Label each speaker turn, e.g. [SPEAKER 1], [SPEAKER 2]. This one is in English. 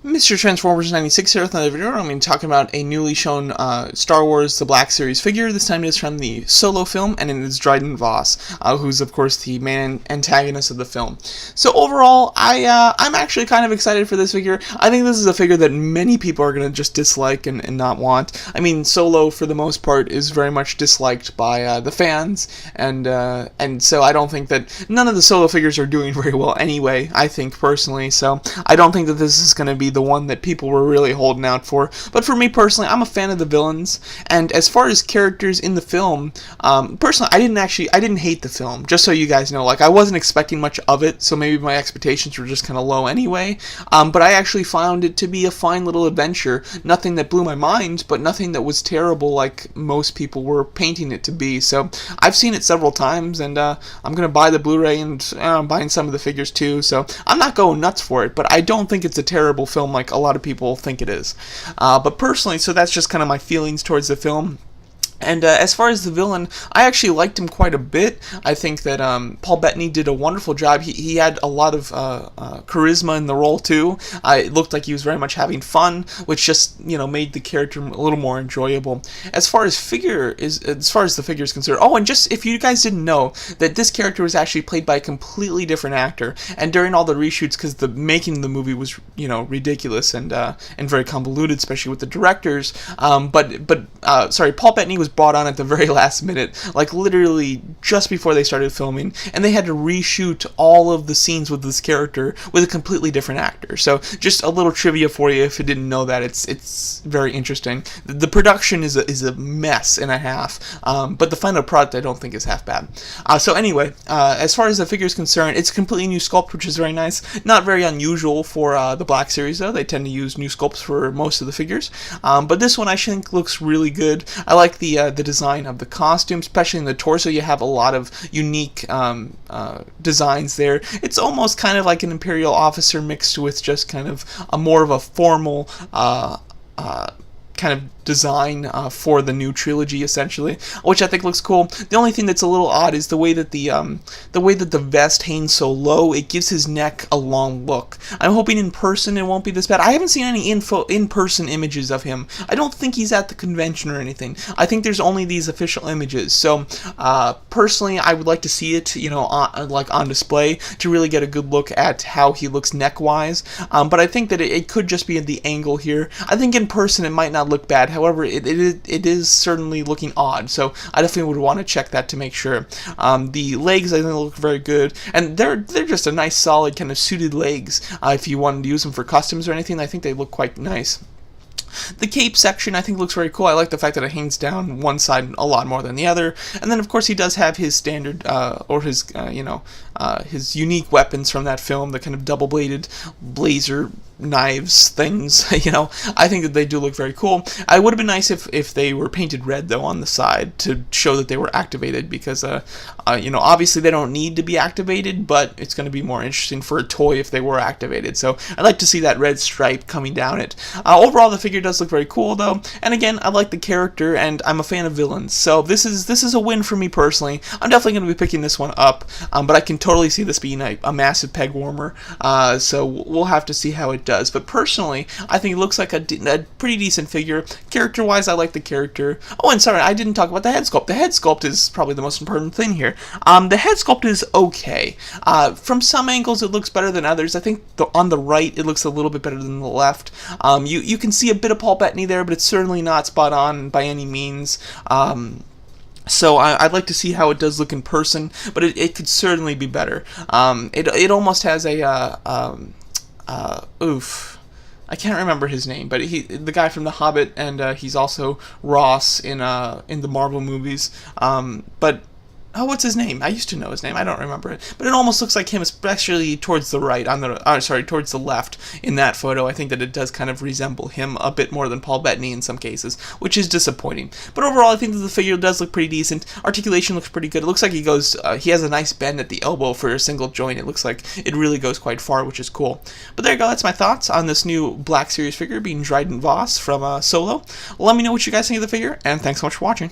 [SPEAKER 1] Mr. Transformers 96 here with another video. I'm going to be talking about a newly shown Star Wars The Black Series figure. This time it is from the Solo film, and it is Dryden Vos, who's of course the main antagonist of the film. So overall, I'm actually kind of excited for this figure. I think this is a figure that many people are going to just dislike and not want. I mean, Solo for the most part is very much disliked by the fans, and so I don't think that none of the Solo figures are doing very well anyway, I think personally. So I don't think that this is going to be the one that people were really holding out for. But for me personally, I'm a fan of the villains, and as far as characters in the film, personally, I didn't hate the film, just so you guys know. Like, I wasn't expecting much of it, so maybe my expectations were just kind of low anyway, but I actually found it to be a fine little adventure. Nothing that blew my mind, but nothing that was terrible like most people were painting it to be. So I've seen it several times, and I'm going to buy the Blu-ray, and I'm buying some of the figures too, so I'm not going nuts for it, but I don't think it's a terrible film like a lot of people think it is. But personally, so that's just kind of my feelings towards the film. And as far as the villain, I actually liked him quite a bit. I think that Paul Bettany did a wonderful job. He had a lot of charisma in the role too. It looked like he was very much having fun, which just made the character a little more enjoyable. As far as the figure is concerned, oh, and just if you guys didn't know that this character was actually played by a completely different actor, and during all the reshoots, because the making of the movie was ridiculous and very convoluted, especially with the directors. Sorry, Paul Bettany was brought on at the very last minute, like literally just before they started filming, and they had to reshoot all of the scenes with this character with a completely different actor. So just a little trivia for you if you didn't know that. It's very interesting. The production is a mess and a half, but the final product I don't think is half bad. So anyway, as far as the figure is concerned, it's a completely new sculpt, which is very nice. Not very unusual for the Black Series though. They tend to use new sculpts for most of the figures, but this one I think looks really good. I like the design of the costume, especially in the torso. You have a lot of unique designs there. It's almost kind of like an Imperial officer mixed with just kind of a more of a formal kind of design for the new trilogy, essentially, which I think looks cool. The only thing that's a little odd is the way that the vest hangs so low. It gives his neck a long look. I'm hoping in person it won't be this bad. I haven't seen any in-person images of him. I don't think he's at the convention or anything. I think there's only these official images. So personally, I would like to see it, on display to really get a good look at how he looks neck-wise. But I think that it could just be at the angle here. I think in person it might not look bad. However, it is certainly looking odd, so I definitely would want to check that to make sure. The legs, I think, look very good, and they're just a nice, solid kind of suited legs. If you wanted to use them for customs or anything, I think they look quite nice. The cape section I think looks very cool. I like the fact that it hangs down one side a lot more than the other, and then of course he does have his standard his unique weapons from that film, the kind of double-bladed blazer knives things. I think that they do look very cool. It would have been nice if they were painted red though on the side to show that they were activated, because obviously they don't need to be activated, but it's going to be more interesting for a toy if they were activated. So I'd like to see that red stripe coming down it. Overall, the figure does look very cool though, and again, I like the character, and I'm a fan of villains, so this is a win for me personally. I'm definitely going to be picking this one up, but I can totally see this being a massive peg warmer, so we'll have to see how it does. But personally, I think it looks like a pretty decent figure. Character-wise, I like the character. Oh, and sorry, I didn't talk about the head sculpt. The head sculpt is probably the most important thing here. The head sculpt is okay. From some angles, it looks better than others. I think on the right, it looks a little bit better than the left. You can see a bit of Paul Bettany there, but it's certainly not spot on by any means. So I'd like to see how it does look in person, but it could certainly be better. It almost has a I can't remember his name, but the guy from The Hobbit, and he's also Ross in the Marvel movies. But oh, what's his name? I used to know his name. I don't remember it. But it almost looks like him, especially towards the right, towards the left in that photo. I think that it does kind of resemble him a bit more than Paul Bettany in some cases, which is disappointing. But overall, I think that the figure does look pretty decent. Articulation looks pretty good. It looks like he has a nice bend at the elbow for a single joint. It looks like it really goes quite far, which is cool. But there you go. That's my thoughts on this new Black Series figure being Dryden Vos from Solo. Let me know what you guys think of the figure, and thanks so much for watching.